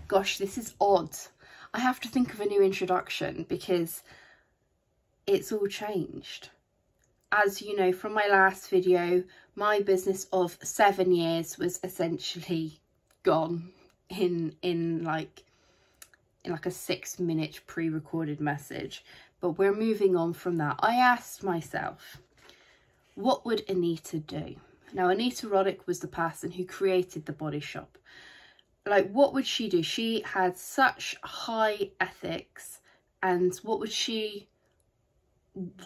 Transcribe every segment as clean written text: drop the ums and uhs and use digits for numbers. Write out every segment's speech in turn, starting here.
gosh, this is odd. I have to think of a new introduction because it's all changed. As you know from my last video, my business of 7 years was essentially gone in like a 6-minute pre-recorded message. But we're moving on from that. I asked myself, what would Anita do? Now, Anita Roddick was the person who created the Body Shop. Like, what would she do? She had such high ethics, and what would she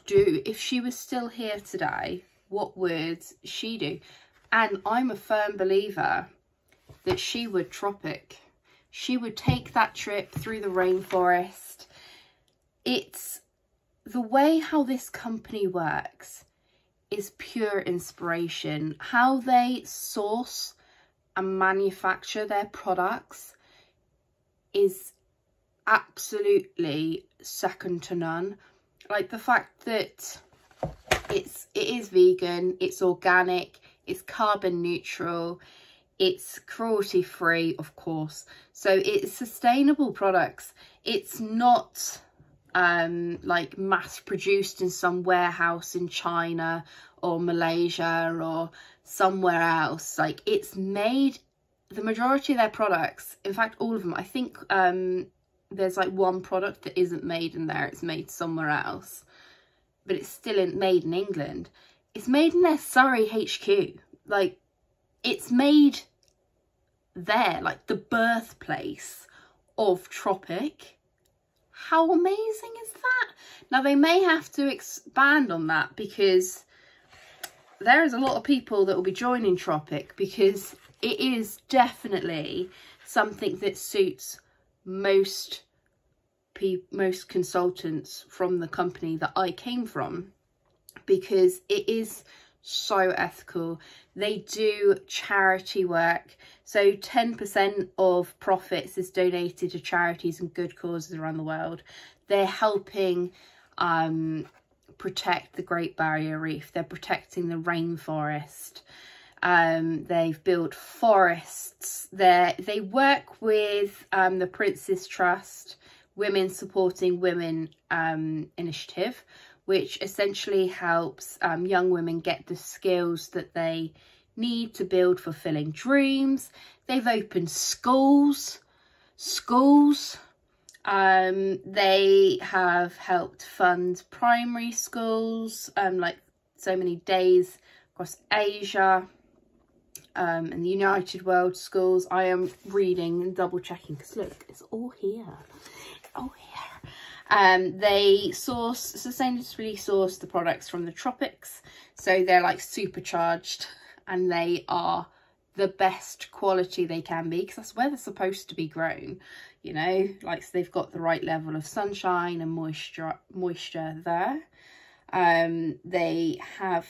do if she was still here today? What would she do? And I'm a firm believer that she would Tropic. She would take that trip through the rainforest. It's the way how this company works is pure inspiration. How they source and manufacture their products is absolutely second to none. Like the fact that it is vegan, it's organic, it's carbon neutral, it's cruelty free, of course. So it's sustainable products. It's not like mass produced in some warehouse in China or Malaysia or somewhere else. Like, it's made, the majority of their products, in fact all of them, I think there's like one product that isn't made in there, it's made somewhere else, but it's still made in England. It's made in their Surrey HQ. Like, it's made there, like the birthplace of Tropic. How amazing is that? Now, they may have to expand on that because there is a lot of people that will be joining Tropic, because it is definitely something that suits most consultants from the company that I came from, because it is so ethical. They do charity work, so 10% of profits is donated to charities and good causes around the world. They're helping protect the Great Barrier Reef. They're protecting the rainforest. They've built forests. They work with the Prince's Trust, Women Supporting Women initiative, which essentially helps young women get the skills that they need to build fulfilling dreams. They've opened schools. They have helped fund primary schools, like so many days across Asia, and the United World Schools. I am reading and double checking because look, it's all here. It's all here. They sustainably source the products from the tropics, so they're like supercharged, and they are the best quality they can be, because that's where they're supposed to be grown, you know, like, so they've got the right level of sunshine and moisture there. They have,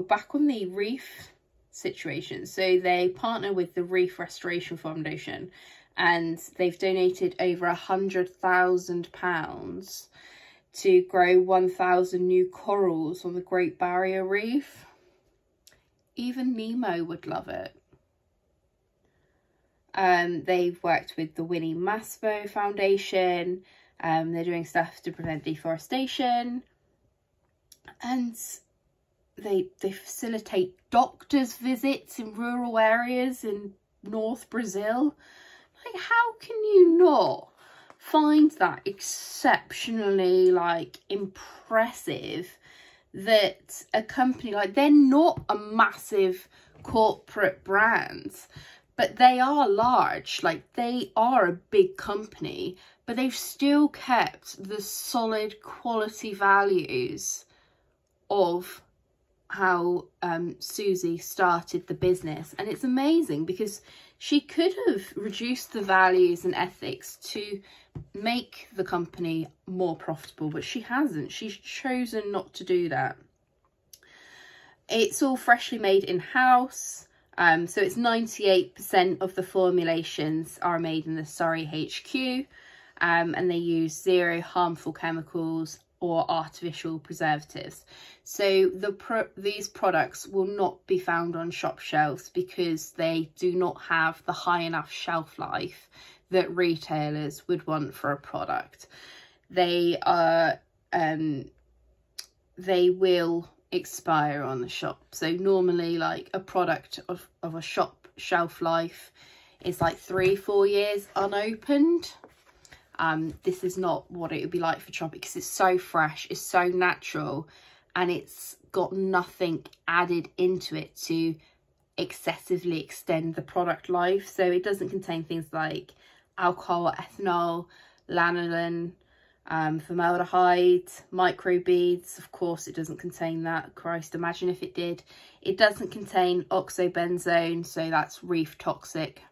back on the reef situation, so they partner with the Reef Restoration Foundation, and they've donated over £100,000 to grow 1,000 new corals on the Great Barrier Reef. Even Nemo would love it. They've worked with the Winnie Maspo Foundation. They're doing stuff to prevent deforestation, and they facilitate doctors' visits in rural areas in North Brazil. Like, how can you not find that exceptionally, like, impressive that a company, like, they're not a massive corporate brand, but they are large, like, they are a big company, but they've still kept the solid quality values of how Susie started the business. And it's amazing because she could have reduced the values and ethics to make the company more profitable, but she hasn't. She's chosen not to do that. It's all freshly made in-house. So it's 98% of the formulations are made in the Surrey HQ, and they use 0 harmful chemicals or artificial preservatives. So these products will not be found on shop shelves because they do not have the high enough shelf life that retailers would want for a product. They are they will expire on the shop. So normally like a product of a shop shelf life is like 3-4 years unopened. This is not what it would be like for Tropic because it's so fresh, it's so natural, and it's got nothing added into it to excessively extend the product life. So it doesn't contain things like alcohol, ethanol, lanolin, formaldehyde, microbeads. Of course it doesn't contain that. Christ, imagine if it did. It doesn't contain oxybenzone, so that's reef toxic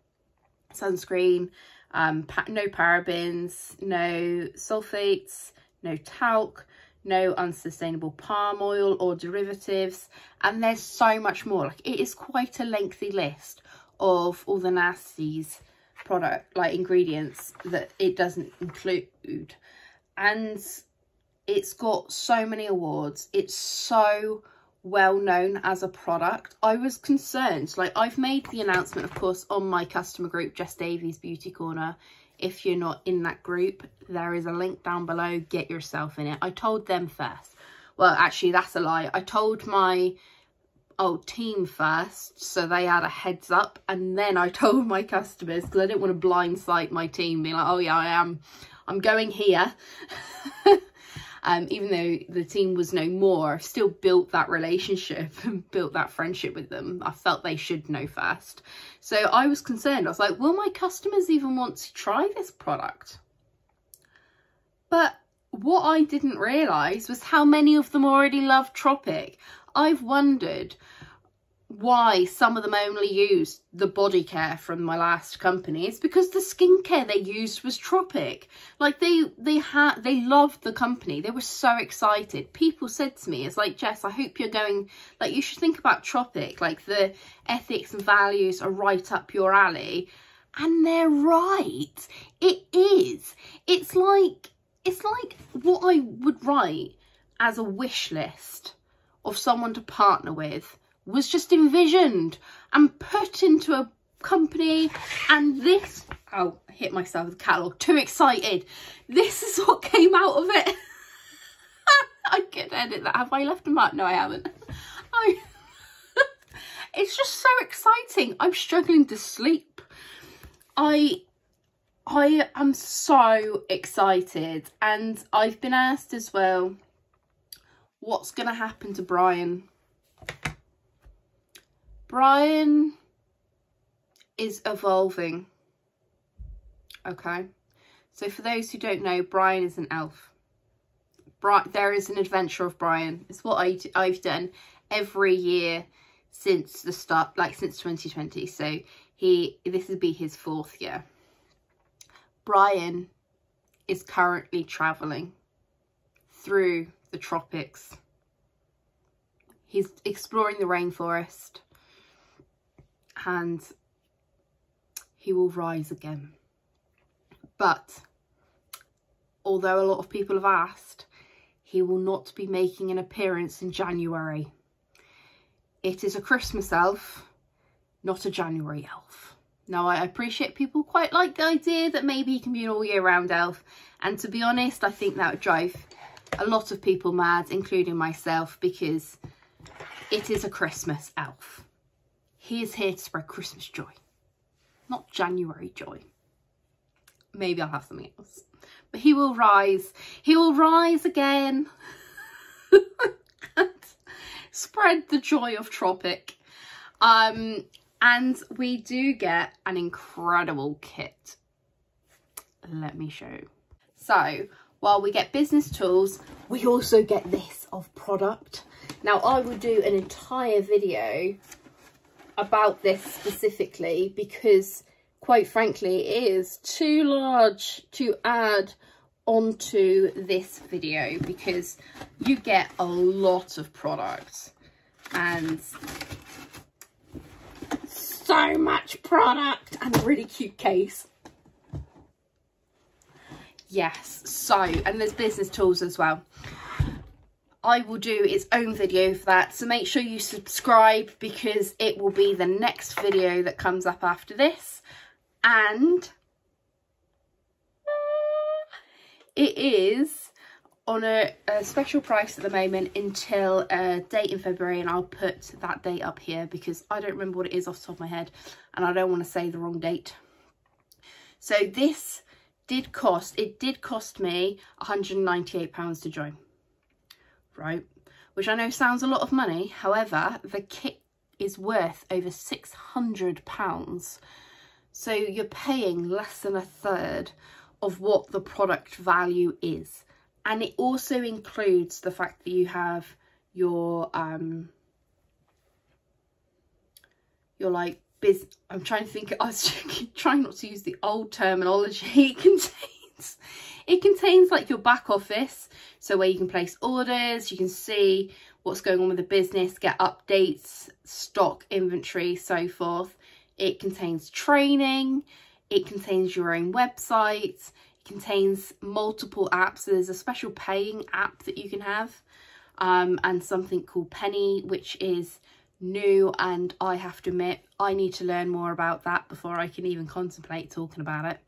sunscreen. No parabens, no sulfates, no talc, no unsustainable palm oil or derivatives, and there's so much more. Like, it is quite a lengthy list of all the nasties product like ingredients that it doesn't include, and it's got so many awards. It's so well known as a product. I was concerned, like, I've made the announcement of course on my customer group, Jess Davies Beauty Corner. If you're not in that group, there is a link down below. Get yourself in it. I told them first. Well, actually that's a lie. I told my old team first, so they had a heads up, and then I told my customers because I didn't want to blindside my team being like, oh yeah, I'm going here. Even though the team was no more, I've still built that relationship and built that friendship with them. I felt they should know first. So I was concerned. I was like, will my customers even want to try this product? But what I didn't realise was how many of them already love Tropic. I've wondered why some of them only used the body care from my last company. It's because the skincare they used was Tropic. Like, they loved the company. They were so excited. People said to me, it's like, Jess, I hope you're going, like, you should think about Tropic. Like, the ethics and values are right up your alley. And they're right. It is. It's like what I would write as a wish list of someone to partner with was just envisioned and put into a company, and this, oh, I hit myself with the catalogue, too excited. This is what came out of it. I could edit that. Have I left a mark? No, I haven't. It's just so exciting. I'm struggling to sleep. I am so excited, and I've been asked as well, what's going to happen to Brian? Brian is evolving. Okay, so for those who don't know, Brian is an elf. There is an adventure of Brian. It's what I've done every year since the start, like since 2020. So this would be his 4th year. Brian is currently traveling through the tropics. He's exploring the rainforest, and he will rise again. But although a lot of people have asked, he will not be making an appearance in January. It is a Christmas elf, not a January elf. Now, I appreciate people quite like the idea that maybe he can be an all year round elf, and to be honest, I think that would drive a lot of people mad, including myself, because it is a Christmas elf. He is here to spread Christmas joy, not January joy. Maybe I'll have something else. But he will rise. He will rise again and spread the joy of Tropic. And we do get an incredible kit. Let me show you. So, while we get business tools, we also get this of product. Now, I will do an entire video about this specifically because, quite frankly, it is too large to add onto this video because you get a lot of products and so much product and a really cute case. Yes, so, and there's business tools as well. I will do its own video for that, so make sure you subscribe because it will be the next video that comes up after this. And it is on a special price at the moment until a date in February, and I'll put that date up here because I don't remember what it is off the top of my head and I don't want to say the wrong date. So this did cost me £198 to join, right, which I know sounds a lot of money. However, the kit is worth over £600, so you're paying less than a third of what the product value is. And it also includes the fact that you have your like I'm trying to think, I was trying not to use the old terminology. It contains like your back office, so where you can place orders, you can see what's going on with the business, get updates, stock, inventory, so forth. It contains training, it contains your own website, it contains multiple apps. So there's a special paying app that you can have, and something called Penny, which is new, and I have to admit I need to learn more about that before I can even contemplate talking about it.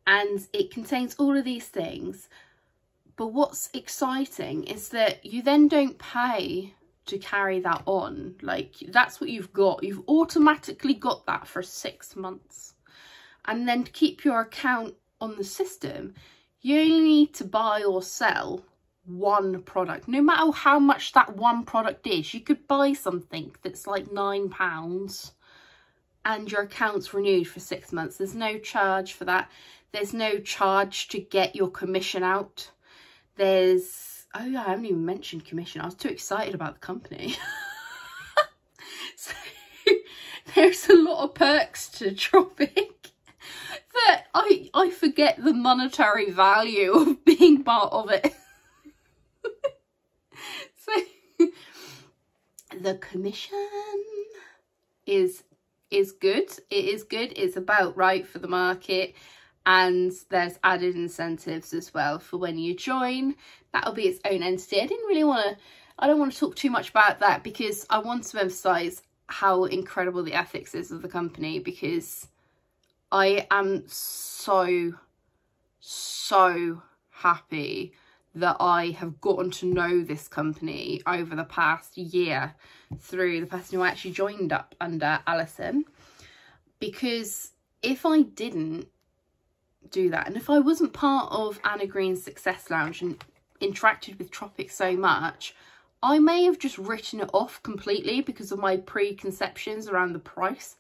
And it contains all of these things, but what's exciting is that you then don't pay to carry that on. Like, that's what you've got. You've automatically got that for 6 months, and then to keep your account on the system you only need to buy or sell one product. No matter how much that one product is, you could buy something that's like £9 and your account's renewed for 6 months. There's no charge for that. There's no charge to get your commission out. There's, oh yeah, I haven't even mentioned commission. I was too excited about the company. So there's a lot of perks to Tropic that I forget the monetary value of being part of it. So the commission is good. It is good. It's about right for the market, and there's added incentives as well for when you join. That'll be its own entity. I don't want to talk too much about that because I want to emphasize how incredible the ethics is of the company, because I am so happy that I have gotten to know this company over the past year through the person who actually joined up under Alison. Because if I didn't do that, and if I wasn't part of Anna Green's Success Lounge and interacted with Tropic so much, I may have just written it off completely because of my preconceptions around the price.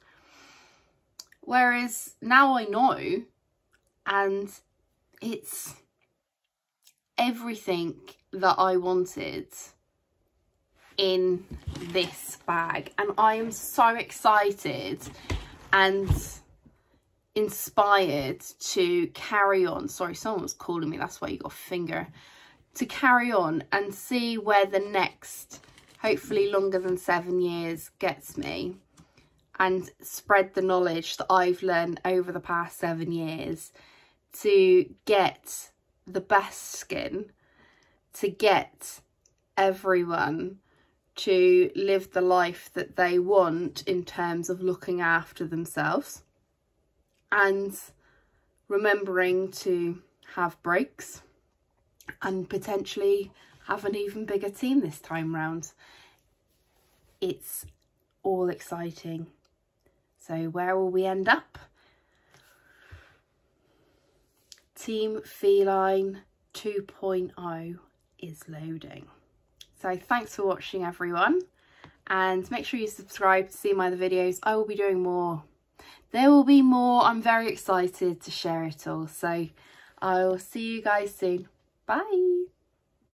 Whereas now I know, and it's everything that I wanted in this bag, and I am so excited and inspired to carry on. Sorry, someone was calling me, that's why you got a finger. To carry on and see where the next, hopefully longer than 7 years, gets me, and spread the knowledge that I've learned over the past 7 years to get the best skin, to get everyone to live the life that they want in terms of looking after themselves and remembering to have breaks and potentially have an even bigger team this time round. It's all exciting. So where will we end up? Team Feline 2.0 is loading. So thanks for watching, everyone, and make sure you subscribe to see my other videos. I will be doing more. There will be more. I'm very excited to share it all. So I will see you guys soon. Bye.